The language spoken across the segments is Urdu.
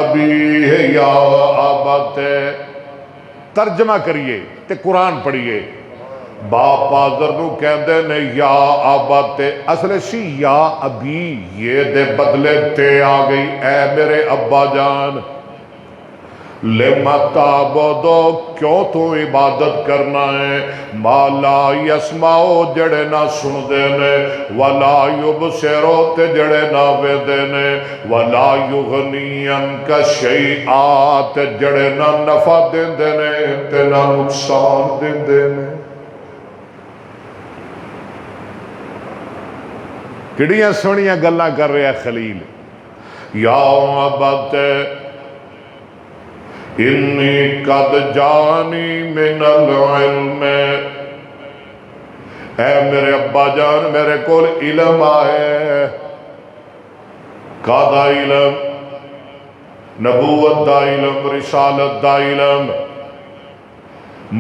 بھی ہے یا آبت، ترجمہ کریے تے قرآن پڑھیے۔ باپ آذر نو کہندے نے یا آبت، اصل سی یا ابی، یہ دے بدلے تے آ گئی اے میرے ابا جان۔ لما تعبدو، کیوں تو عبادت کرنا ہے، ما لا یسمعو، جڑے نہ سن دے نے، ولا یبصرو، تے جڑے نہ ویندے نے، ولا یغنی عنک شیئا، تے جڑے نہ نفع دیندے نے تے نہ نقصان دیندے نے۔ کڑیاں سونیاں گلاں کر رہے ہیں خلیل۔ یا ابت انی قد جانی من العلم، اے میرے ابا جان میرے کول علم آئے۔ کادا علم؟ نبوت دا علم، رسالت دا علم۔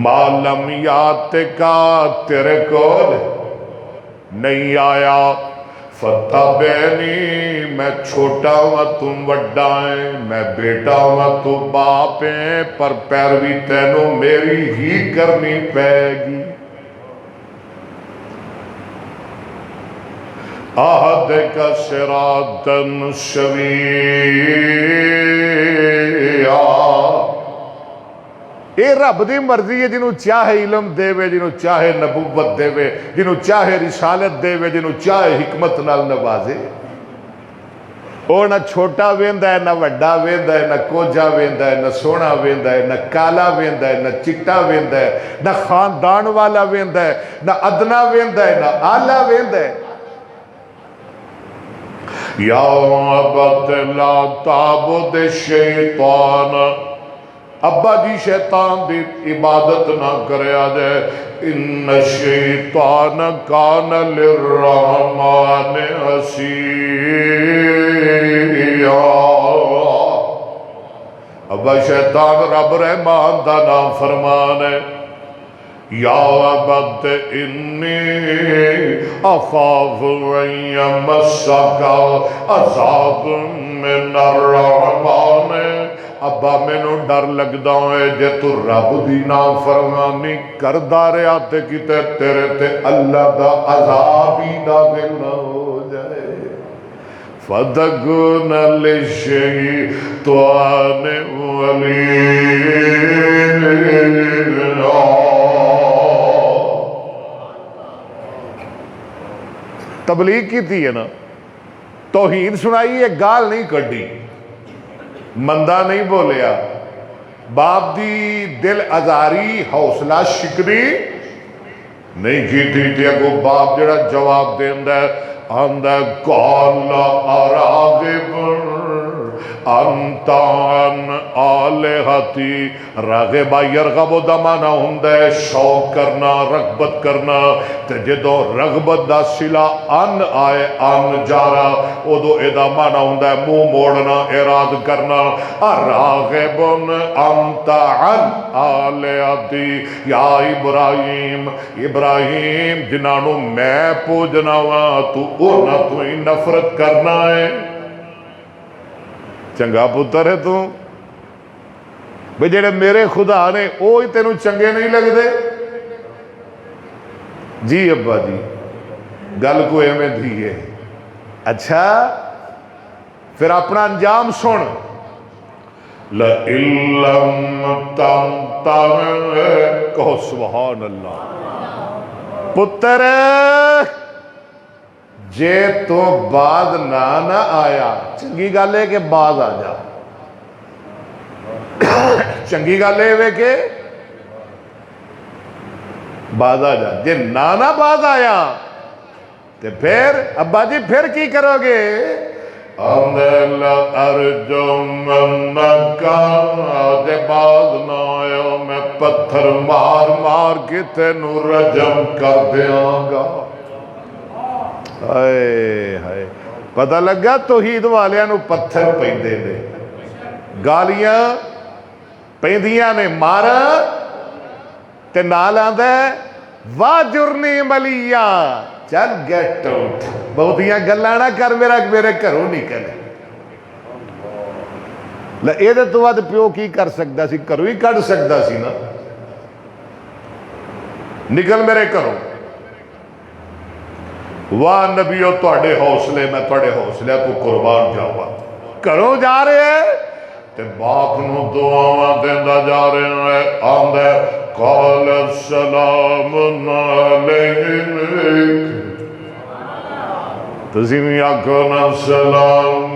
ما لم یاتکا، تیرے کول نہیں آیا۔ فتبعنی، میں چھوٹا ہوا تم وڈا ہے، میں بیٹا ہوا تو باپ ہے، پر پیروی تینوں میری ہی کرنی پائے گی۔ اہدک صراطا سویا، اے رب دی مرضی ہے، جنہوں چاہے علم دے وے، جنہوں چاہے نبوت دے وے، جنہوں چاہے رسالت دے وے، جنہوں چاہے حکمت نال نوازے۔ او نہ چھوٹا ویندا ہے، نہ وڈا ویندا ہے، نہ کوجا ویندا ہے، نہ سونا ویندا ہے، نہ کالا ویندا ہے، نہ چٹا ویندا ہے، نہ خاندان والا ویندا ہے، نہ ادنا ویندا ہے، نہ اعلیٰ ویندا ہے۔ یا ابت لا تعبد الشیطان، ابا جی شیطان دی عبادت نہ کریا جائے۔ ان الشیطان کان للرحمن عصیا، ابا شیطان رب رحمان دا نام فرمان ہے۔ یا ابت انی اخاف ان یمسک عذاب من الرحمن، ابا مینوں ڈر لگدا ہے جے تو رب دی نافرمانی کردا رہیا تے کتے تیرے تے اللہ دا عذاب ہی نازل نہ ہو جائے۔ فتکون للشیطان ولیا، تبلیغ کی تھی ہے نا، توحید سنائی ہے، گال نہیں کڈی، مندہ نہیں بولیا، باپ دی دل ازاری حوصلہ شکری نہیں کی تھی تھی۔ اگو باپ جڑا جواب دیندہ ہے، آندہ قال اراغب انت عن آلہتی، راغبہ یرغب دا مانا ہندہ ہے شوق کرنا، رغبت کرنا، تے جدو رغبت دا صلہ ان آئے، ان جارا، او دو ادا مانا ہندہ ہے منہ موڑنا، اراد کرنا۔ راغب انت عن آلہتی، یا ابراہیم، ابراہیم جنانو میں پوجنا ہوا تو اونا تو ہی نفرت کرنا ہے۔ چنگا پتر ہے تو بھئی جڑے میرے خدا نے وہ ہی تینوں چنگے نہیں لگ دے؟ جی ابا جی گل کو ایویں دی ہے۔ اچھا پھر اپنا انجام سن۔ لَإِن لَّمْ تَنْتَهِ، کہو سبحان اللہ۔ پتر جے تو بعد نہ آیا، چنگی گل ہے کہ بعد آ جا، چنگی گل ہے کہ بعد آ جا۔ جے نہ بعد آیا تو پھر ابا جی پھر کی کرو گے؟ جے بعد نہ آیا میں پتھر مار مار کے تینوں رجم کر دیاں گا۔ ہائے ہائے، پتہ لگا توحید والیاں نو پتھر پیندے نے، گالیاں پیندیاں نے، مارا تے نال آندا ہے واجرنی ملیا، چل گیٹ آؤٹ، بہتیاں گلاں نہ کر، میرے گھروں نکل۔ ਲੈ ਇਹਦੇ ਤੋਂ ਵੱਧ ਪਿਓ ਕੀ ਕਰ ਸਕਦਾ ਸੀ? ਘਰੋਂ ਹੀ ਕੱਢ ਸਕਦਾ ਸੀ ਨਾ, ਨਿਕਲ ਮੇਰੇ ਘਰੋਂ। ਵਾਹ ਨਬੀਓ ਤੁਹਾਡੇ ਹੌਸਲੇ, ਮੈਂ ਤੁਹਾਡੇ ਹੌਸਲਿਆਂ ਤੋਂ ਕੁਰਬਾਨ ਜਾਵਾਂ। ਘਰੋਂ ਜਾ ਰਿਹਾ ਤੇ ਬਾਪ ਨੂੰ ਦੁਆਵਾਂ ਦਿੰਦਾ ਜਾ ਰਿਹਾ ਹੈ। ਆਂਦਾ ਕਾਲ ਸਲਾਮ ਅਲੈਕੁਮ, ਤੁਸੀਂ ਵੀ ਆਖੋ ਨਾ ਸਲਾਮ।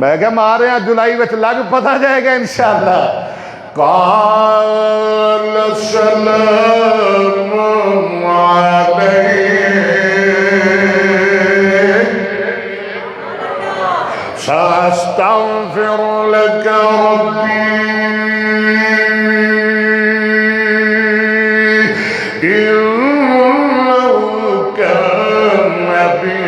میں کہ مارے ہیں جولائی وچ لگ پتا جائے گا انشاءاللہ. قال سلام علیک سأستغفر لك ربي إنه كان بي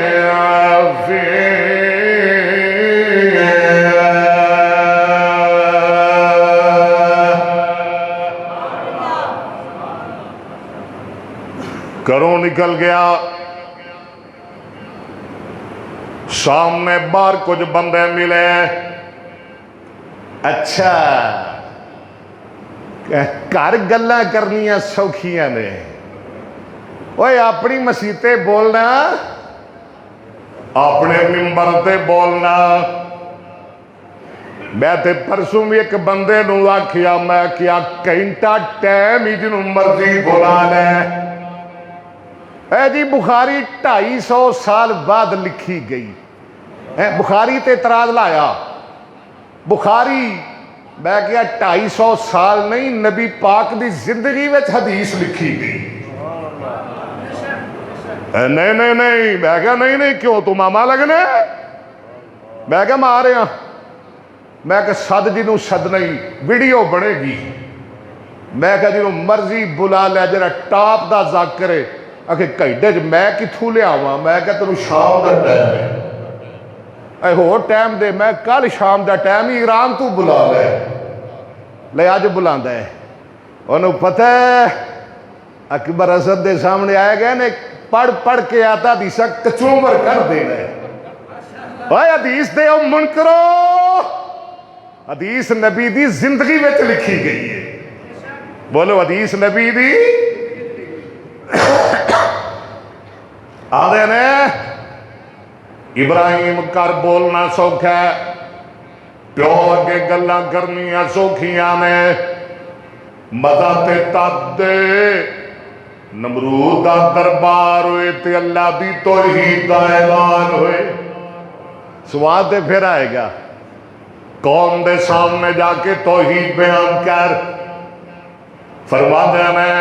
گھروں نکل گیا. سامنے باہر کچھ بندے ملے. اچھا گھر گلاں کرنیاں سوکھیاں نے. اوے اپنی مسیتے بولنا, اپنے ممبر تے بولنا. میں تے پرسوں بھی ایک بندے نو آکھیا, میں کیا گھنٹہ ٹائم ہی جنوں مرضی بلا لے. اے جی بخاری 250 سال بعد لکھی گئی. بخاری تے اعتراض لایا. بخاری میں کیا 250 سال نہیں, نبی پاک دی زندگی وچ حدیث لکھی گئی. نہیں نہیں نہیں, میں کیا نہیں نہیں, کیوں تو ماما لگنے. میں کیا مارے ہیں. میں کہ صد جنوں صد نہیں, ویڈیو بنے گی. میں کہ جنوں مرضی بلا لے, جرا ٹاپ دا ذاکر ہے. کہ گھنٹے میں کتھوں لیا ہوا. میں کہ تینوں شام دا ٹائم ہے, اے ہو ٹائم دے. میں کل شام دا ٹائم ہی ایران تو بلا لے. لے آج بلاندا ہے. انہوں پتہ ہے اکبر اسد دے سامنے آئے گئے نے, پڑھ پڑھ کے آتا حدیثہ کچومر کر دینا ہے. اے حدیث دے او منکرو, حدیث نبی دی زندگی میں لکھی گئی ہے. بولو حدیث نبی دی. آدھے نے ابراہیم کر بولنا سوکھا ہے, پیو اگے گلاں کرنیاں سوکھیاں نے. مزہ تے تد دے نمرود دا دربار ہوئے تے اللہ دی توحید دا اعلان ہوئے. سواد دے پھر آئے گا, قوم دے سامنے جا کے توحید بیان کر. فرما دے میں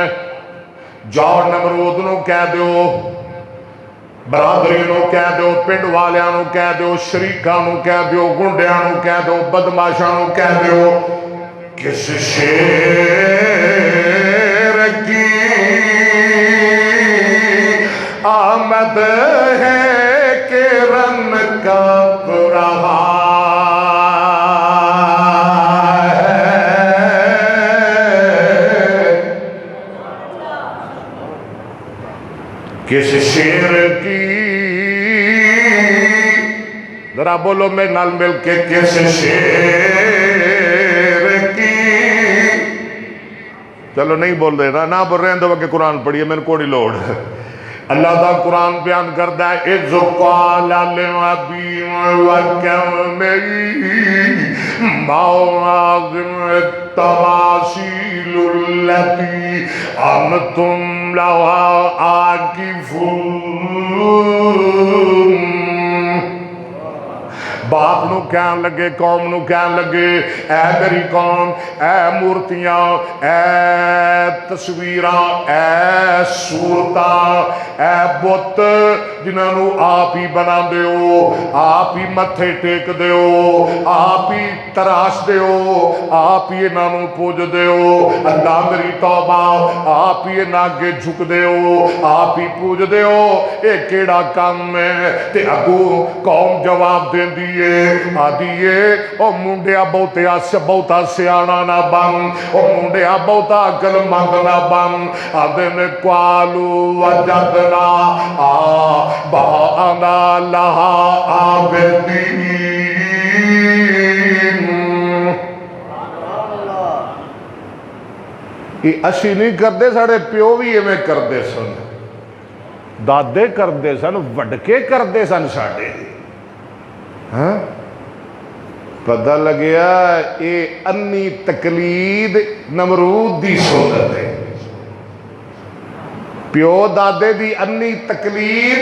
جاؤ نمرود نو کہہ دیو, برادری نو کہہ دیو, پنڈ والیاں نو کہہ دیو, شریکاں نو کہہ دیو, گنڈیاں نو کہہ دیو, بدماشاں نو کہہ دیو, کس شیر کی آمد ہے کہ رن کپ رہا کس شیر کی, ذرا بولو میں نال مل کے, کس شیر کی. چلو نہیں بول رہے نا, نہ بول رہے ہیں دو کہ قرآن پڑھیے, میں نے کوڑی لوڑ. اللہ دا قرآن بیان کرتا ہے, اِذْ قَالَ لِأَبِي وَكَوْمِهِ مَوَاظِمُ التَّمَاثِيلُ الَّتِي أَنْتُمْ لَهَا عَاكِفُونَ. باپ نو کہن لگے, قوم نو کہن لگے, اے میری قوم, اے مورتیاں, اے تصویراں, اے صورتاں, اے بت جنہاں نو آپ ہی بنا دیو, آپ ہی متھے ٹیک دیو, آپ ہی تراش دیو, آپ ہی انہاں نو پوج دیو. اللہ میری توبہ, آپ ہی انہاں کے جھک دیو, آپ ہی پوج دیو. اے کیڑا کام ہے. تے اگو قوم جواب دین دی آدھیے, او منڈیا بہتا سیانا نہ بن, او منڈیا بہتا عقل مند نہ بن. آدھے نے قالو وجدنا آباءنا لہا عابدین. یہ اسی نہیں کردے, ساڑے پیو بھی ایویں کردے سن, دادے کردے سن, وڈکے کردے سن ساڑے. ہاں پتہ لگیا اے انی تقلید نمرود دی سنت ہے. پیو دادے دی انی تقلید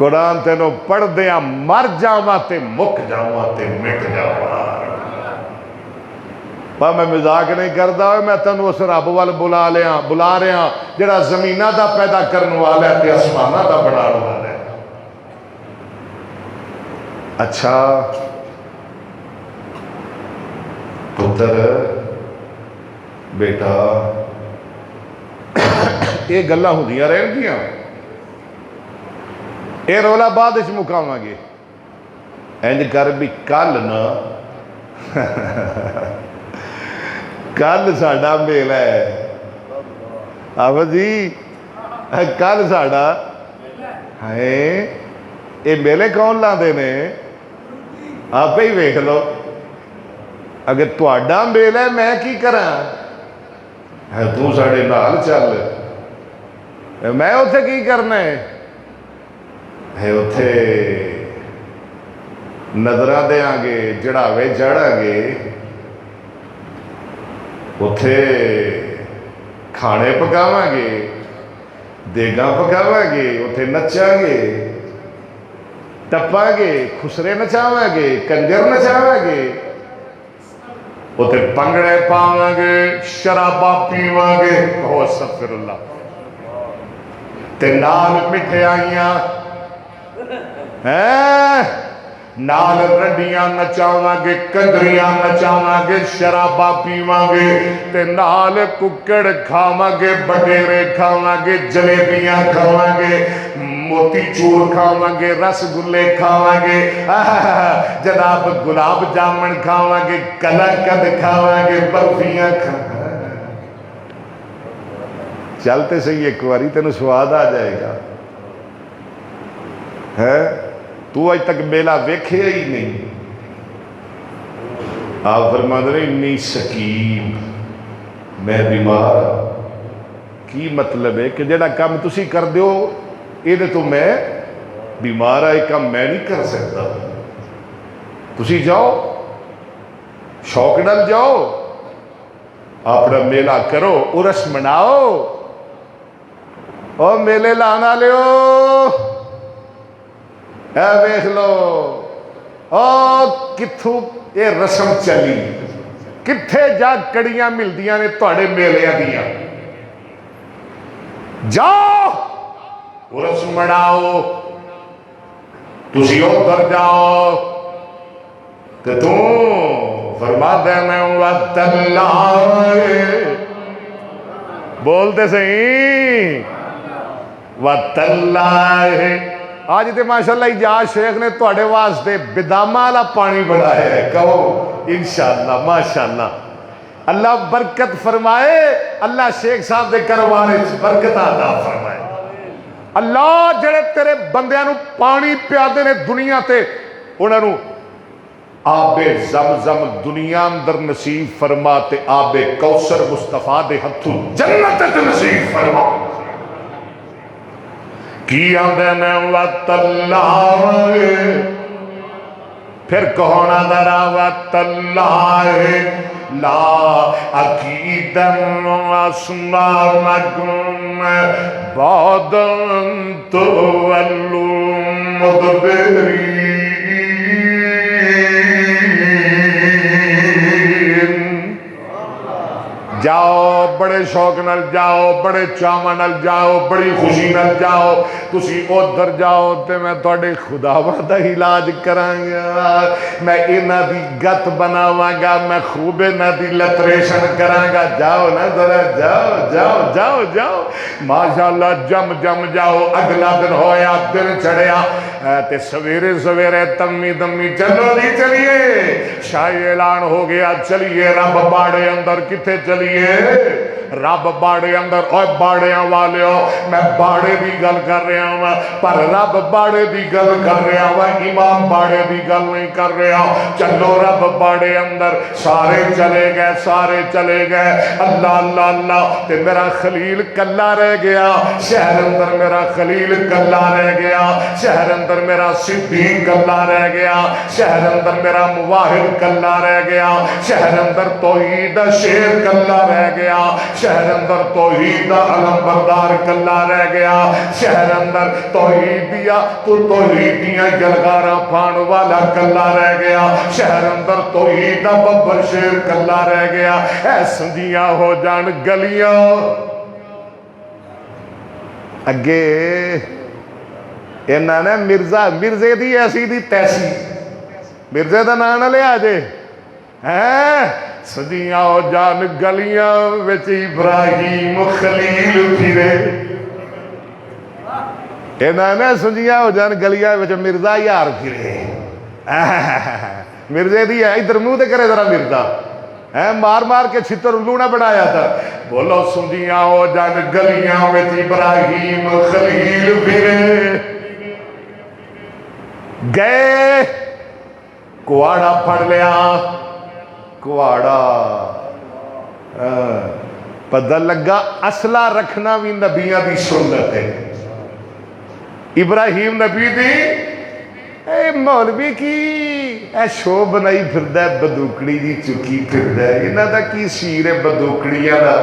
قرآن تینوں پڑھ دیا مر جاواں تے مک جاواں تے مٹ جاواں۔ پر میں مزاق نہیں کردا ہوئے، میں تینوں اس رب وال بلا رہا جڑا زمینہ دا پیدا کرنے والا ہے تے آسمانہ دا بنانے والا ہے۔ اچھا پتر بیٹا یہ گلاں ہوندیاں رہن گیاں، یہ رولا بعد اس مقامہ گے اینج کر بھی کل نا کل ساڑا میلہ ہے آفت جی، کل ساڑا ہے یہ میلے کون لاندے نے آپ ہی ویکھ لو۔ اگر تہاڈا میلہ ہے میں کی کراں ہے، تو ساڑے نال چل، میں اتھے کی کرنا ہے اتھے نظرہ دیاں گے، جڑاوے جڑا گے، اتھے کھانے پکاواں گے، دیگاں پکاواں گے، اتھے نچاں گے، ٹپاں گے، خسرے نچاواں گے، کنجر نچاواں گے، اتھے پنگڑے پاواں گے، شرابہ پیواں گے، او استغفر اللہ، تے نال مٹھائیاں نال رڈیاں نچاواں گے، کنجریاں نچاواں گے، شرابہ پیواں گے، تے نال ککڑ کھاواں گے، بٹیرے کھاواں گے، جلیبیاں کھاواں گے، موتی چور کھاواں گے، رس گلے کھاواں گے، جناب گلاب جامن کھاواں گے، کلکد کھاواں گے، برفیاں کھاواں گے۔ چلتے سے ایک واری تینوں سواد آ جائے گا ہے، تو آج تک میلہ ویکھے ہی نہیں۔ آپ فرماتے ہیں انی سکیم، میں بیمار کی مطلب ہے کہ جڑا کام تسی کر دیو یہ تو میں بیمار ہے، کام میں نہیں کر سکتا۔ تسی جاؤ شوق نال جاؤ، اپنا میلہ کرو، عرس مناؤ، او میلے لانا لیو، اے ویکھ لو او کتھوں یہ رسم چلی، کتھے جا کڑیاں ملدیاں نے تواڈے میلیاں دیاں، جاؤ عرس مناؤ، تسی ادھر جاؤ، تے تو فرما دے میں وَتَاللَّهِ، بولتے صحیح وَتَاللَّهِ۔ آج تے ماشاءاللہ اجاز شیخ نے تواڈے واسطے بدامہ والا پانی بنایا ہے، کہو انشاءاللہ ماشاءاللہ، اللہ برکت فرمائے، اللہ شیخ صاحب دے کاروبار وچ برکت عطا فرمائے، اللہ جڑے تیرے بندیاں نو پانی پیادے نے دنیا تے انہاں نو آب زمزم دنیا اندر نصیب فرما تے آب کوثر مصطفیٰ دے ہتھوں جنت تے نصیب فرما۔ کی آندے میں وَتَاللَّهِ، پھر کہونا ذرا وَتَاللَّهِ لا أكيدن أصنامكم بعد أن تولوا مدبرين۔ جاؤ بڑے شوق نال جاؤ، بڑے چاواں نال جاؤ، بڑی خوشی نال جاؤ، تسی ادھر جاؤ تے میں تواڈے خداواں دا علاج کراں گا، میں انہاں دی گت بناواں گا، میں خوب انہاں دی لتریشن کراں گا، جاؤ نا ذرا جاؤ جاؤ جاؤ جاؤ، ماشاءاللہ جم جم جاؤ۔ اگلا دن ہویا، دن چڑھیا تے سویرے سویرے تمی دمی چلو نہیں چلیے، شاہی اعلان ہو گیا، چلیے رب باڑے اندر، کتھے چلیے رب باڑے اندر۔ اوہ باڑیاں والیو، میں باڑے دی گل کر رہا ہوں، پر رب باڑے دی گل کر رہا ہوں، امام باڑے دی گل نہیں کر رہا۔ چلو رب باڑے اندر، سارے چلے گئے، سارے چلے گئے، اللہ اللہ اللہ، تے میرا خلیل کلا رہ گیا شہر اندر، میرا خلیل کلا رہ گیا شہر اندر، میرا صدیق کلا رہ گیا شہر اندر، میرا مواہب کلا رہ گیا شہر اندر، توحید شیر کلا رہ گیا شہر اندر توحید دا علم بردار کلا رہ گیا، شہر اندر توحید دیا تو توحیدیاں جلگارا پھان والا کلا رہ گیا، شہر اندر توحید دا ببر شیر کلا رہ گیا۔ اے سنجیاں ہو جان گلیاں اگے انہاں نے مرزے دی ایسی دی تیسی، مرزے دا نام نہ لیا جے، سجیاں ہو جان گلیاں وچ ابراہیم خلیل پھرے، انہاں نے سجیاں ہو جان گلیاں وچ مرزا یار پھرے، مرزے دی ہے ادھر منہ تے کرے ذرا مرزا، مار مار کے چھتر الو نہ بنایا تھا، بولو سجیاں ہو جان گلیاں وچ ابراہیم خلیل پھرے، گئے کواڑا پھڑ لیا، کواڑا پتہ لگا اسلحہ رکھنا بھی نبیاں دی سنت ہے، ابراہیم نبی دی اے مولوی کی اے شو بنائی پھردہ ہے بدوکڑی دی چکی پھردہ ہے، انہاں دا کی سیر ہے بدوکڑیاں دا،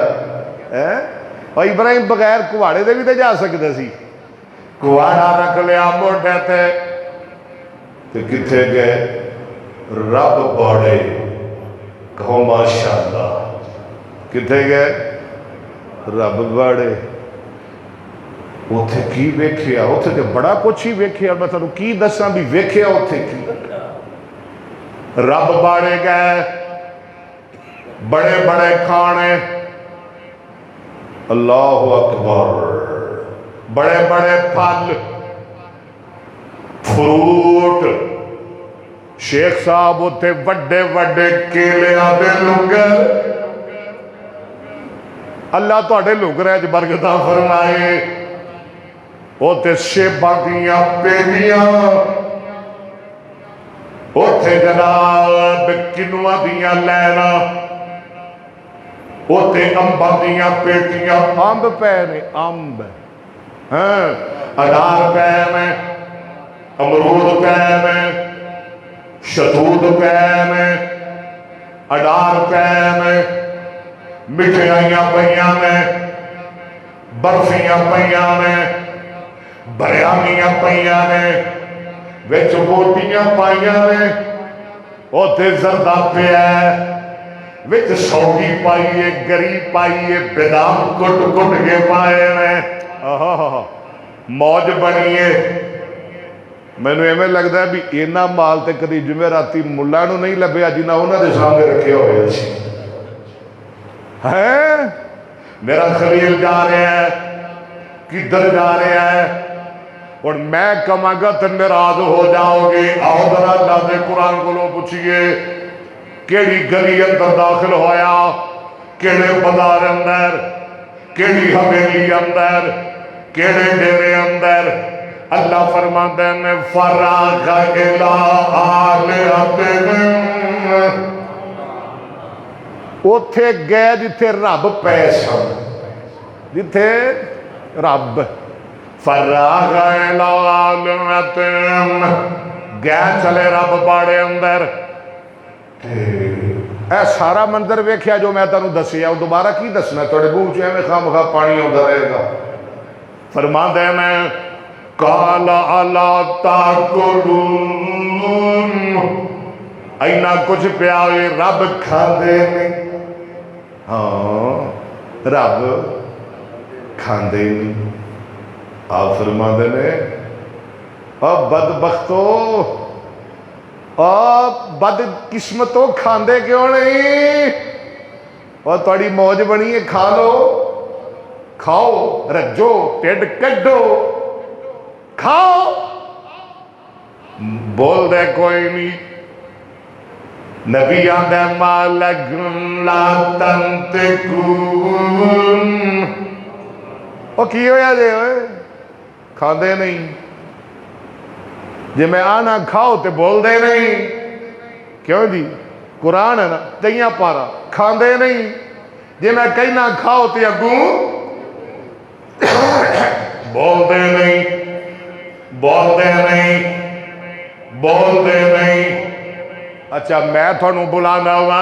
اور ابراہیم بغیر کواڑے دے بھی تے جا سکتے سی، کواڑا رکھ لیا موڑے تے کتھے گئے رب باڑے، کہو ماشاءاللہ، کتھے گئے رب باڑے، اوتھے کی ویکھیا، اوتھے تے بڑا کچھ ہی ویکھیا، میں تانوں کی دساں بھی ویکھیا اوتھے کی، رب باڑے گئے، بڑے بڑے کھانے، اللہ اکبر، بڑے بڑے پھل فروٹ، شیخ صاحب ہوتے وڈے وڈے کیلے آدھے لنگر، اللہ تو آدھے لنگر ہے جو برکتہ فرمائے، ہوتے شیبہ دیاں پیڑیاں، ہوتے جناب کنوہ دیاں لینا، ہوتے امبہ دیاں پیٹیاں، امب پہنے امب، انار پہنے، امرود پہنے، شتود پہنے، انار پہنے، مٹھائیاں پہیاں میں، برفیاں پہیاں میں، بریانیاں پہیاں میں، وچ بوٹیاں پہیاں میں، اوتے زردہ پہ ہے، وچ سوگی پائیے، گری پائیے، بدام کٹ کٹ کے پائے میں، موج بنیے، میں نے ایمیں لگتا ہے بھی اینا مال تے کدی جمعراتی ملا نو نہیں لبیا جنہ انہوں نے سامنے رکھے ہوئے سی، میرا خلیل جا رہے ہیں، کدھر جا رہے ہیں، اور میں کماگا تے ناراض ہو جاؤ گے، آؤ ذرا اللہ دے قرآن کو لو پوچھئے، کیڑی گلی اندر داخل ہویا، کیڑے بازار اندر، کیڑی حویلی اندر، کیڑے ڈیرے اندر، اللہ فرماتے ہیں فراغ الہ آلہتہم، اوتھے گئے جتھے رب پیسا، جتھے رب، فراغ الہ آلہتہم، گئے چلے رب باڑے اندر، اے سارا منظر ویکھیا جو میں تانوں دسیا دوبارہ کی دسنا، توڑے بوچھ میں خواہ مخواہ پانی ہوتا رہے گا، فرماتے ہیں قال الا تاکلون، اینا کچھ پیارے رب کھا دے نہیں، ہاں رب کھا دے نہیں، آپ فرما دے نے اور بدبختو اور بد قسمتوں کھاندے کیوں نہیں، اور توڑی موج بنی ہے کھا لو، کھاؤ رجو ٹیڈ کڈو کھاؤ، بول دے کوئی نہیں، نبی آدھے مالکم لا تنتقون، وہ کی ہویا جے ہوئے کھاندے نہیں، جے میں آنا کھاؤ تے بول دے نہیں، کیوں جی قرآن ہے نا تیاں پارا کھاندے نہیں، جے میں کہنا کھاؤ تے اگوں بول دے نہیں، بول دے نہیں، بول دے نہیں، اچھا میں تھانوں بلانا ہوا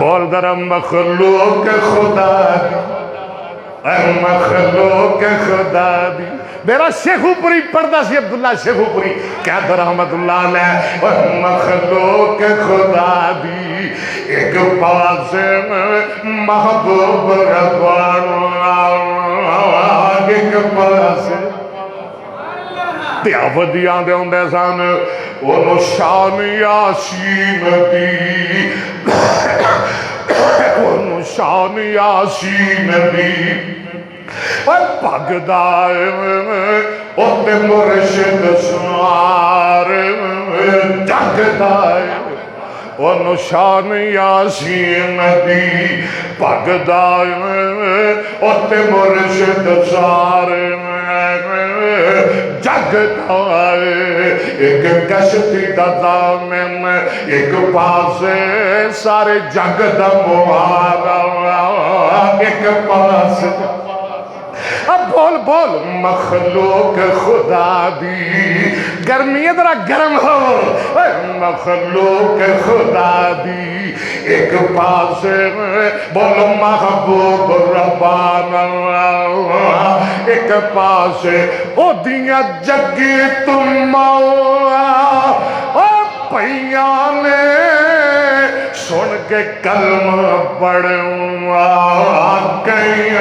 بول ذرا مخلوق خدا دی، اے مخلوق خدا دی. میرا شیخو پوری پڑھتا سی عبداللہ شیخو پوری کہتا رحمت اللہ علیہ اے مخلوق خدا دی ایک پاس محبوب ربان ایک پاس تے ودیاں دے ہوندے سن اونوں شان یاسین دی اونوں شان یاسین دی بھگدا اوتے مرشد سوار جگدا اونوں شان یاسین دی بھگدا اوتے مرشد سوار جگتا ایک کشتی دا دامن ایک پاسے سارے جگ دا موارا ایک پاسے اب بول بول مخلوق خدا دی گرمی ذرا گرم ہو مخلوق خدا دی ایک پاسے بولو محبوب ربانا ایک پاسے او دیا جگی تم او پیانے سن کے کلمہ پڑھوا کہیں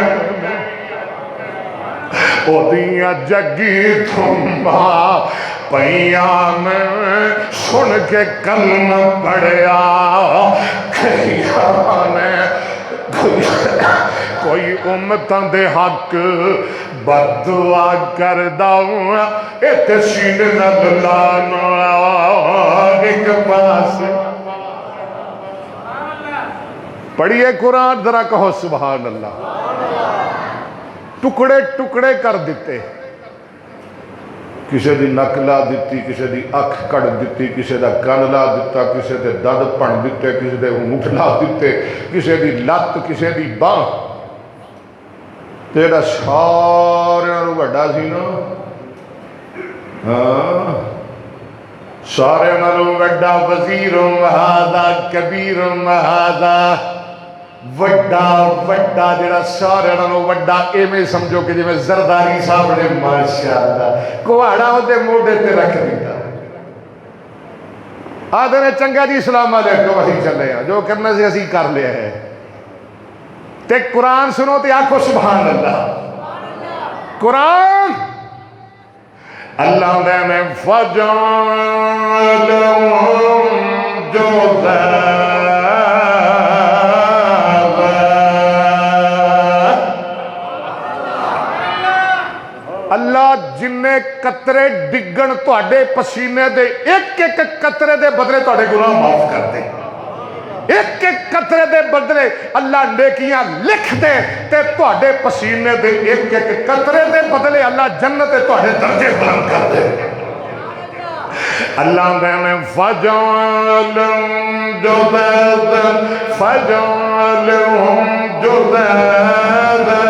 او دیا جگی تم پیان سن کے کلمہ پڑھیا کوئی امتاں دے حق بدعا کر داؤں ایت سین نلانا ایک پاس پڑھئے قرآن ذرا کہو سبحان اللہ ٹکڑے ٹکڑے کر دیتے کسی دی نک لا دیتی کسی دی اکھ کڑ دیتی کسی دا کن لا دیتا کسی دے دد پن دیتے کسی دے ہونٹ لا دیتے کسی دی لت کسی دی باں تیرا سارے نو بڑا سی نا سارے نو بڑا وزیر وہادا کبیر وہادا وڈا وڈا جڑا سارے نو وڈا ایویں سمجھو کہ جویں زرداری صاحب نے ماشاءاللہ کواڑا اودے موڈے تے رکھ دیتا آدھے نے چنگا جی اسلام علیکم اسی چلے ہیں جو کرنا سے اسی کر لیا ہے تے قرآن سنو تے آکھو سبحان اللہ قرآن اللہ دے میں فجعلہم جوزا اللہ جنہیں قطرے ڈگن توڑے پسینے دے ایک ایک قطرے دے بدلے توڑے گناہ معاف کر دے ایک ایک قطرے دے بدلے اللہ نیکیاں لکھ دے تے توڑے پسینے دے ایک ایک قطرے دے بدلے اللہ جنت توڑے درجے بلند کر دے اللہ میں فجعلہم جذاذا فجعلہم جذاذا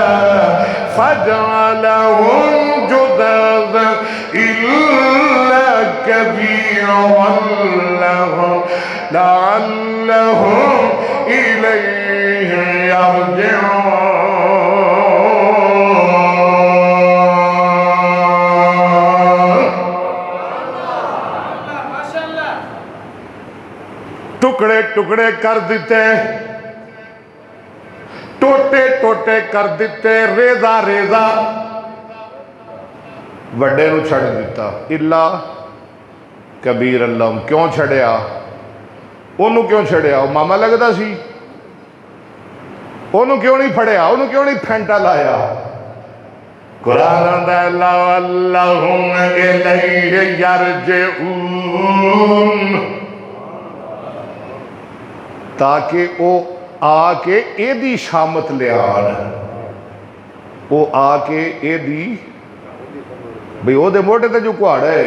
فجعلہم جذاذا إلا كبيرا لهم لعلهم إليه يرجعون ٹکڑے ٹکڑے کر دیتے ٹوٹے ٹوٹے کر دیتے ریزہ ریزہ وڈے نو چھڑ دیتا اللہ کبیر اللہ کیوں چھڑیا انہوں کیوں چھڑیا وہ ماما لگتا سی انہوں کیوں نہیں پھڑیا انہوں کیوں نہیں پھینٹا لایا قرآن دا لعلہم الیہ یرجعون تاکہ وہ آ کے اے دی شامت لے آن وہ آ کے اے دی بھئی او دے موٹے تے جو کوڑ ہے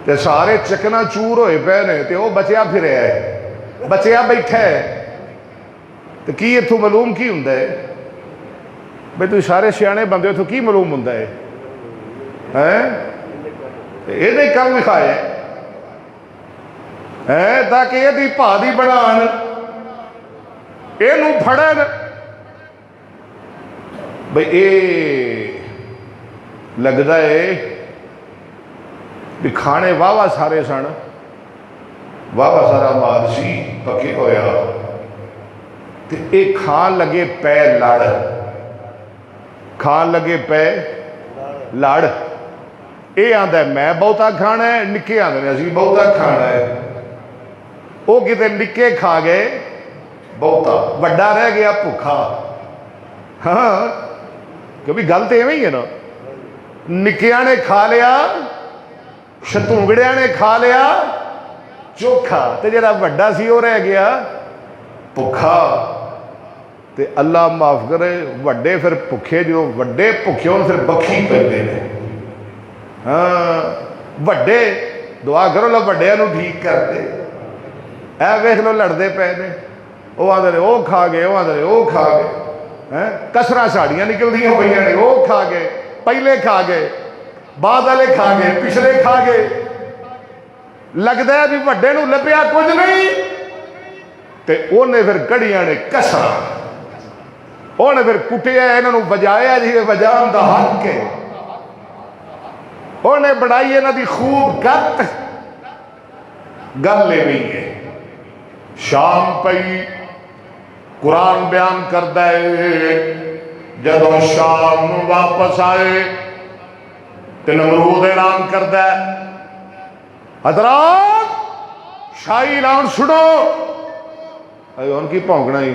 تے سارے چکنا چور ہوئے پہنے تے او بچیا پھرے ہے بچیا بیٹھے ہے تے کی یہ تو معلوم کی ہندہ ہے بھئی تو سارے سیانے بندے تو کی معلوم ہندہ ہے یہ دے کم لکھائے تاکہ یہ دی پا دی بنان ਇਹਨੂੰ ਫੜਨ ਬਈ ਇਹ ਲੱਗਦਾ ਏ ਵੀ ਖਾਣੇ ਵਾਹਵਾ ਸਾਰੇ ਸਨ, ਵਾਹਵਾ ਸਾਰਾ ਮਾਲ ਸੀ ਪੱਕੇ ਹੋਇਆ, ਤੇ ਇਹ ਖਾਣ ਲੱਗੇ ਪੈ ਲੜ, ਖਾਣ ਲੱਗੇ ਪੈ ਲੜ। ਇਹ ਆਂਦਾ ਮੈਂ ਬਹੁਤਾ ਖਾਣਾ ਹੈ, ਨਿੱਕੇ ਆਂਦੇ ਨੇ ਅਸੀਂ ਬਹੁਤਾ ਖਾਣਾ ਹੈ। ਉਹ ਕਿਤੇ ਨਿੱਕੇ ਖਾ ਗਏ ਬਹੁਤਾ, ਵੱਡਾ ਰਹਿ ਗਿਆ ਭੁੱਖਾ। ਹਾਂ, ਕਿਉਂਕਿ ਗੱਲ ਤੇ ਐਵੇਂ ਹੀ ਹੈ ਨਾ, ਨਿੱਕਿਆਂ ਨੇ ਖਾ ਲਿਆ, ਸ਼ਤੂੰਗੜਿਆਂ ਨੇ ਖਾ ਲਿਆ ਚੋਖਾ, ਤੇ ਜਿਹੜਾ ਵੱਡਾ ਸੀ ਉਹ ਰਹਿ ਗਿਆ ਭੁੱਖਾ। ਤੇ ਅੱਲਾ ਮਾਫ ਕਰੇ, ਵੱਡੇ ਫਿਰ ਭੁੱਖੇ, ਜਦੋਂ ਵੱਡੇ ਭੁੱਖੇ ਹੋਣ ਫਿਰ ਬੱਖੀ ਪੈਂਦੇ ਨੇ। ਹਾਂ, ਵੱਡੇ ਦੁਆ ਕਰੋ ਲੋ ਵੱਡਿਆਂ ਨੂੰ ਠੀਕ ਕਰਦੇ। ਇਹ ਵੇਖ ਲੋ ਲੜਦੇ ਪਏ ਨੇ, ਉਹ ਆਂਦੇ ਨੇ ਉਹ ਖਾ ਗਏ, ਉਹ ਆਂਦੇ ਨੇ ਉਹ ਖਾ ਗਏ। ਹੈਂ, ਕਸਰਾਂ ਸਾੜੀਆਂ ਨਿਕਲਦੀਆਂ ਪਈਆਂ ਨੇ, ਉਹ ਖਾ ਗਏ, ਪਹਿਲੇ ਖਾ ਗਏ, ਬਾਅਦ ਵਾਲੇ ਖਾ ਗਏ, ਪਿਛਲੇ ਖਾ ਗਏ। ਲੱਗਦਾ ਵੀ ਵੱਡੇ ਨੂੰ ਲੱਭਿਆ ਕੁਝ ਨਹੀਂ, ਤੇ ਉਹਨੇ ਫਿਰ ਕੜੀਆਂ ਨੇ ਕਸਰਾਂ, ਉਹਨੇ ਫਿਰ ਕੁੱਟਿਆ, ਇਹਨਾਂ ਨੂੰ ਵਜਾਇਆ ਜਿਵੇਂ ਵਜਾਉਣ ਦਾ ਹੱਕ ਹੈ। ਉਹਨੇ ਬਣਾਈ ਇਹਨਾਂ ਦੀ ਖੂਬ ਗੱਤ। ਗੱਲ ਐਵੇਂ ਹੈ। ਸ਼ਾਮ ਪਈ, ਕੁਰਾਨ ਬਿਆਨ ਕਰਦਾ ਹੈ ਜਦੋਂ ਸ਼ਾਮ ਨੂੰ ਵਾਪਸ ਆਏ ਤੇ ਨਮਰੂਦ ਐਲਾਨ ਕਰਦਾ ਹੈ, ਹਜ਼ਰਾਤ ਸ਼ਾਹੀ ਐਲਾਨ ਸੁਣੋ। ਹੁਣ ਕੀ ਭੌਂਕਣਾ ਹੀ,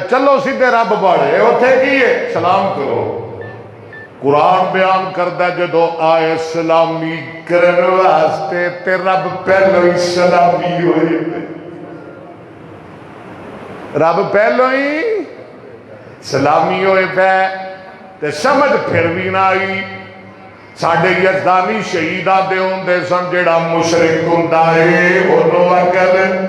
ਚਲੋ ਸਿੱਧੇ ਰੱਬ ਬਾੜੇ, ਉੱਥੇ ਕੀ ਹੈ ਸਲਾਮ ਕਰੋ। ਕੁਰਾਨ ਬਿਆਨ ਕਰਦਾ ਜਦੋਂ ਆਏ ਸਲਾਮੀ ਕਰਨ ਵਾਸਤੇ ਤੇ ਰੱਬ ਪਹਿਲੋਂ ਹੀ ਸਲਾਮੀ ਹੋਏ, ਰੱਬ ਪਹਿਲੋਂ ਹੀ ਸਲਾਮੀ ਹੋਏ ਪੈ, ਤੇ ਸਮਝ ਫਿਰ ਵੀ ਨਾ ਆਈ। ਸਾਡੇ ਯਜ਼ਦਾਨੀ ਸ਼ਹੀਦਾਂ ਦੇ ਹੁੰਦੇ ਸਨ, ਜਿਹੜਾ ਮੁਸ਼ਰਿਕ ਹੁੰਦਾ ਏ ਉਹਨੂੰ ਅਕਲ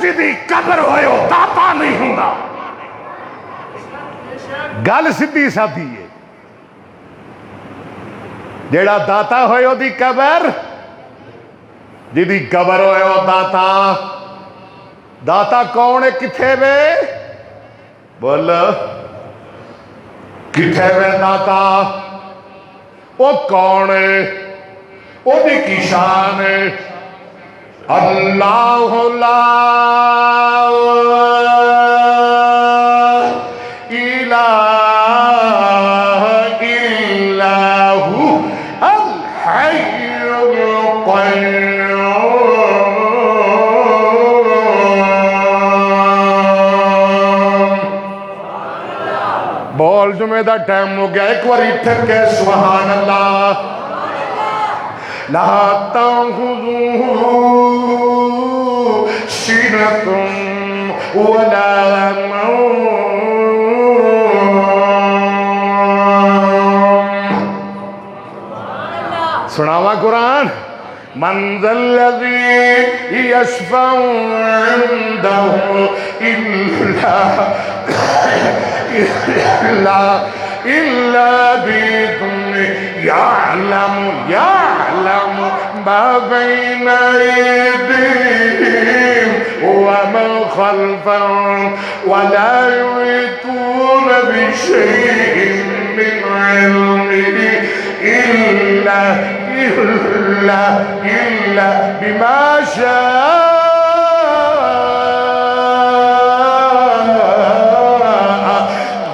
جدی قبر ہوئے ہو داتا نہیں ہوں گا. گل سیدھی سادھی ہے. جیڑا داتا ہوئے ہو دی قبر جدی قبر ہوئے ہو داتا. داتا کون ہے کتھے بے بول کتھے بے داتا وہ کون ہے وہ دی کی شان ہے. اللہ لا الہ الا ہو الحی القیوم. بول جمعہ دا ٹائم ہو گیا ایک واری پھر کے سبحان اللہ. لا تأخذه سنة ولا نوم. سناوا قرآن. من ذا الذي يشفع عنده إلا بإذنه. يعلم ما بين أيديهم وما خلفهم ولا يحيطون بشيء من علمه إلا بما شاء.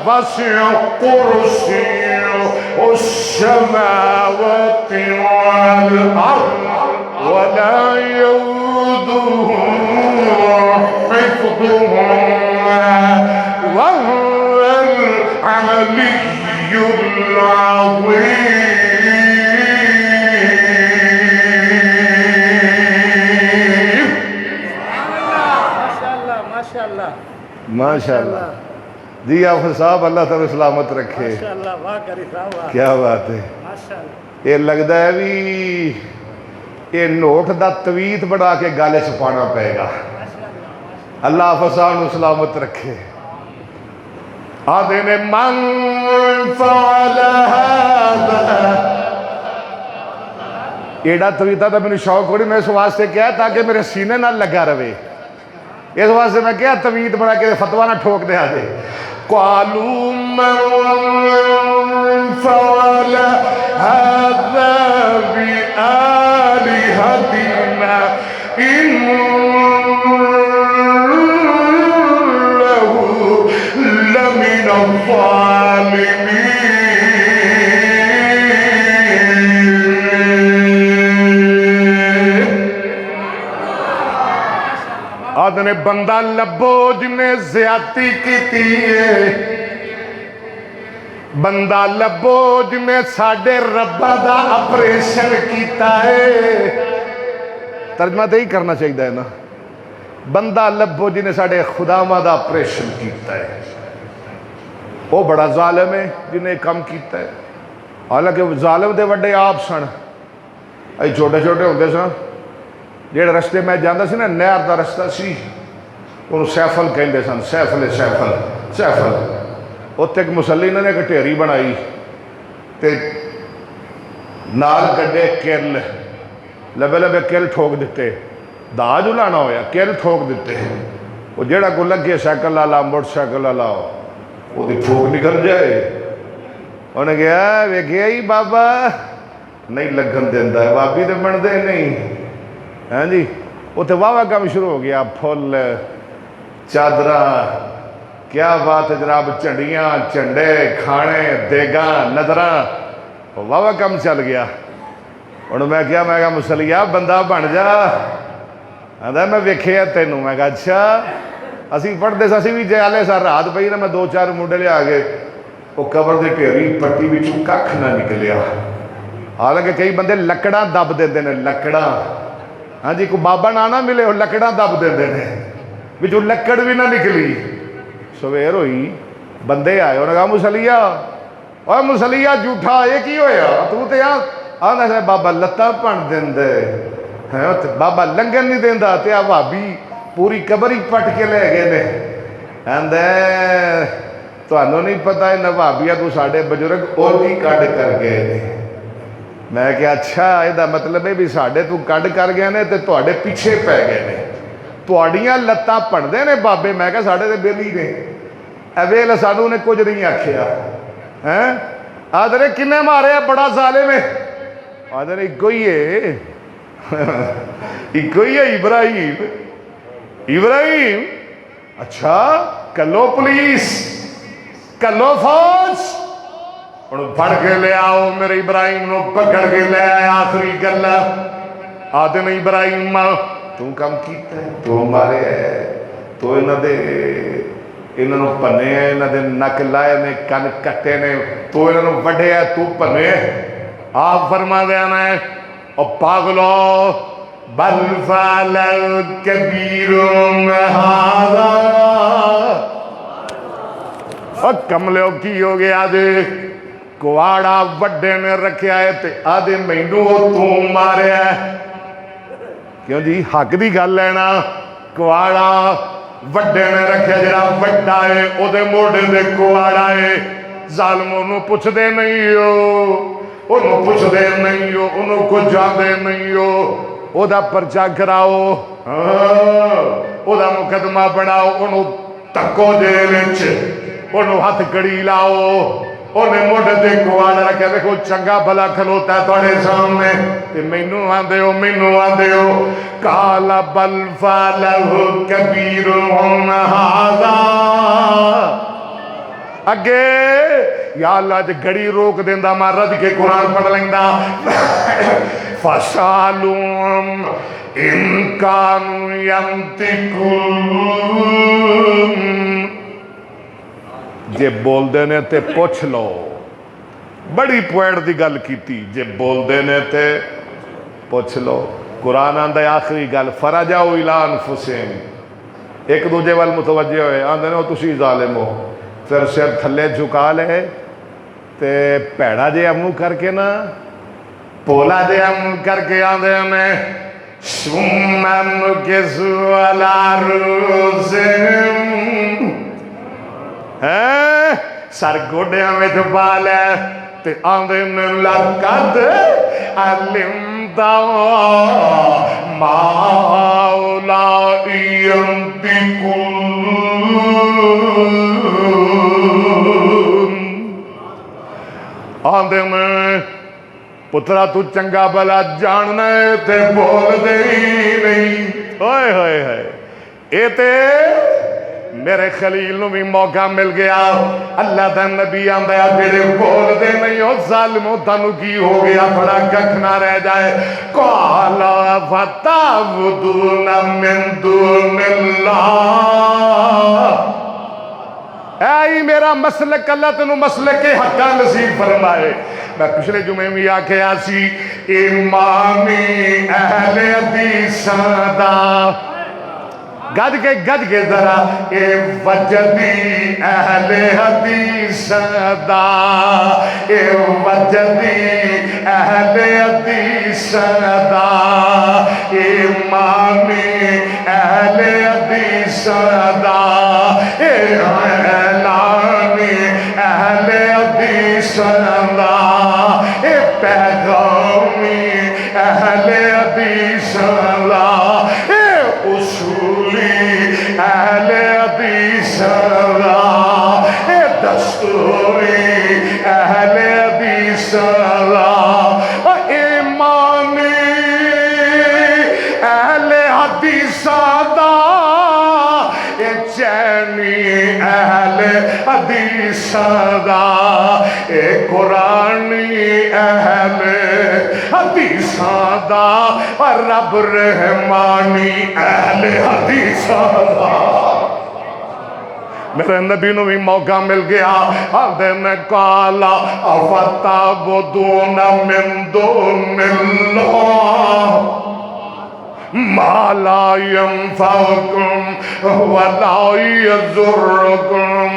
وسع كرسيه السماوات والأرض ولا يؤوده حفظهما وهو العلي العظيم. ماشاء اللہ جی آفر صاحب اللہ تعالی سلامت رکھے. کیا بات ہے. یہ لگتا ہے بھی یہ نوٹ دا تویت بڑھا کے گالے چھپانا پائے گا. اللہ آفر صاحب نے سلامت رکھے. آدھے نے من فعل هذا. ایڈا تویتہ تھا میری شوق ہوئی میں اس واسطے کیا تاکہ میرے سینے نہ لگا رہے. اس واسطے میں کیا تویت بنا کے فتوہ نہ ٹھوک دے آدھے. قالوا من فعل هذا بآلهتنا إنه لمن الظالمين. آدھنے بندہ لبو جنہیں زیادتی کی ہے. بندہ لبو جنہیں ساڑھے ربہ دا اپریشن کیتا ہے. ترجمہ تو ہی کرنا چاہیے نا. بندہ لبو جنہیں ساڑھے خدا ماں دا اپریشن کیتا ہے. وہ بڑا ظالم ہے جنہیں کم کیتا ہے. حالانکہ ظالم دے وڈے آپ سن. ای چھوٹے چھوٹے ہوندے سن. جیڑا رستے میں جاندہ سی نا نہر دا رستہ سی انہوں سیفل کہندے سن. سیفل اتنے ایک مسلی نے ایک ٹھیری بنائی تے نال گڈے کل لبے لبے کل ٹھوک دیتے. دا جو لانا ہویا کل ٹھوک دیتے. وہ جیڑا کو لگے سائیکل لالا موٹر سائیکل لالا وہ دی ٹھوک نکل جائے. انہیں کہا ویکھیا ہی بابا نہیں لگن دیندہ ہے. بابی دے بن دے نہیں. ہاں جی وہ تو واہ کام شروع ہو گیا. پھول چادرہ کیا بات ہے جناب. چنڈیاں چنڈے کھانے دیگاں نظراں واہ کام چل گیا. انہوں میں کہا مسلیہ بندہ بن جا. آدھا میں ویکھیا تینوں. میں کہا اچھا اسی پڑھتے اسی بھی جالے سا رات پئی نا. میں دو چار منڈے لے آگے وہ قبر دے ٹھیری پٹی بھی ککھ نہ نکلیا. حالانکہ کئی بندے لکڑاں دب دیندے نے. لکڑاں ہاں جی کو بابا نہ ملے وہ لکڑاں دب دیندے نے جو لکڑ بھی نہ نکلی. سویر ہوئی بندے آئے انہوں نے کہا مسلیہ اور مسلیہ جھوٹا یہ کی ہویا تو تے آدھا ہے بابا لتاں پن دیندے بابا لنگن نہیں دیندہ تے بھابی پوری قبر ہی پٹ کے لے گئے نے آندا تانوں نہیں پتا ہے نوابیہ تو ساڈے بزرگ اور بھی کڈ کر گئے نے میں کہ اچھا یہ مطلب ہے بھی ساڈے تو کڈ کر گئے نے تے تواڈے پیچھے پی گئے نے تواڈیاں لتاں پڑھدے نے بابے میں کہ ساڈے تے بیلی نے اے ویل سانوں نے کچھ نہیں آکھیا ہیں آدھے کنے مارے بڑا ظالم ہے آدھے ایک ہی ہے ایک ہی ہے ابراہیم ابراہیم اچھا کلو پولیس کلو فوج ہوں پڑھ کے لے آؤ میرے ابراہیم نو پکڑ کے لے آئے آخری گل آدھے نے ابراہیم تو کم کیتا ہے تو مارے ہے تو انہوں دے انہوں پنے ہیں انہوں دے نک لائے نے کن کٹے نے تو انہوں وڈے ہے تو پنے آپ فرما دینا ہے اور پاگلو بل فعل کبیرم ھذا اور کملیوں کی ہو گیا دے کواڑا وڈے نے رکھیا ہے تے آدھے مینوں تو مارے ہے کیوں جی حق دی گل لینا کواڑا وڈے نے رکھیا جڑا وڈا ہے او دے موڑے دے کواڑا ہے ظالم انہوں پوچھ دے نہیں ہو انہوں پوچھ دے نہیں ہو انہوں کو جا دے نہیں ہو او دا پرچا کراؤ او دا مقدمہ پڑھاؤ انہوں تکو دے وچ انہوں ہاتھ کڑی لاؤ انہیں موڑ دے کواڑ رکھے دیکھو چنگا بھلا کھلوتا ہے توڑے سامنے تے مینوں آندے ہو قال بل فعلہ کبیرہم ھذا اگے یا اللہ جے گھڑی روک دیندا میں رد کے قرآن پڑھ لیندا فَسَالُهُمْ إِن كَانُوا يَنطِقُونَ جے بول دینے تے پوچھ لو بڑی پوائنٹ دی گل کیتی جے بول دینے تے پوچھ لو قرآن آندہ آخری گل فرجعوا إِلَىٰ أَنفُسِهِمْ ایک دوجے وال متوجہ ہوئے آندھے نے تسی ظالم ہو پھر سر تھلے جھکا لے تے پیڑا جے امو کر کے نا پولا جے امو کر کے آندھے نے ثُمَّ نُكِسُوا عَلَىٰ رُؤُوسِهِمْ سر گوڑیاں میں چھپا لے تے آندھے نے لَقَدْ عَلِمْتَ مَا أُولَٰئِ يَنطِقُونَ آندھے میں پترا تو چنگا بلا جاننا ہے تے بول دے ہی نہیں ہوئے ہوئے ہوئے اے تے میرے خلیل نو بھی موقع مل گیا اللہ دا نبی آندہ جڑے بول دے نہیں ہو ظالموں تانوں کی ہو گیا بڑا ککھ نہ رہ جائے قَالَ فَتَعْبُدُونَ مِن دُونِ اللَّهِ اے میرا مسلک اللہ تنو مسلک حقا نصیب فرمائے میں پچھلے جمعے میں آکے آسی امامی اہل حدیثاں دا گج کے ذرا اے وجدی اہل حدیثاں دا اے وجدی اہل حدیثاں دا امامی اہل حدیثاں دا اے اعلانی اہل حدیثاں دا اے پیغامی اہل حدیثاں دا اے اصولی اہل حدیثاں دا اے دستوری اہل حدیثاں دا ایمانی اہل حدیثاں دا اے چینی اہل حدیثاں دا اے قرآنی اہل حدیثاں دا رب رحمانی اہل حدیثاں دا میرے نبی نو بھی موقع مل گیا آدھے میں کالا اَفَتَعْبُدُونَ مِن دُونِ اللَّهِ مَا لَا يَنفَعُكُمْ وَلَا يَضُرُّكُمْ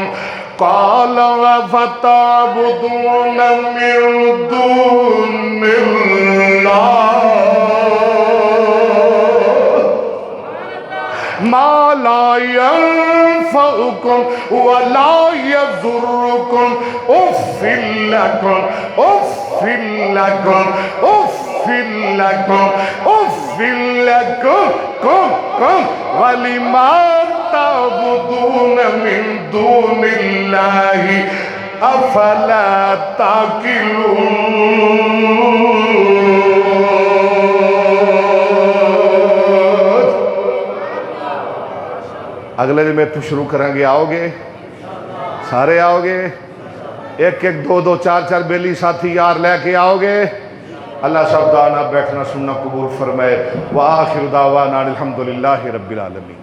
قَالَ وَفَتَعْبُدُونَ مِن دُونِ اللَّهِ ما لا ينفعكم ولا يضركم اف لكم اف لكم اف لكم اف لكم كم ولما تعبدون من دون الله افلا تعقلون. اگلے دن میں تو شروع کریں گے. آؤ گے سارے؟ آؤ گے ایک ایک دو دو چار چار بیلی ساتھی یار لے کے آؤ گے. اللہ سب دعانا بیٹھنا سننا قبول فرمائے. وآخر دعوانا الحمدللہ رب العالمین.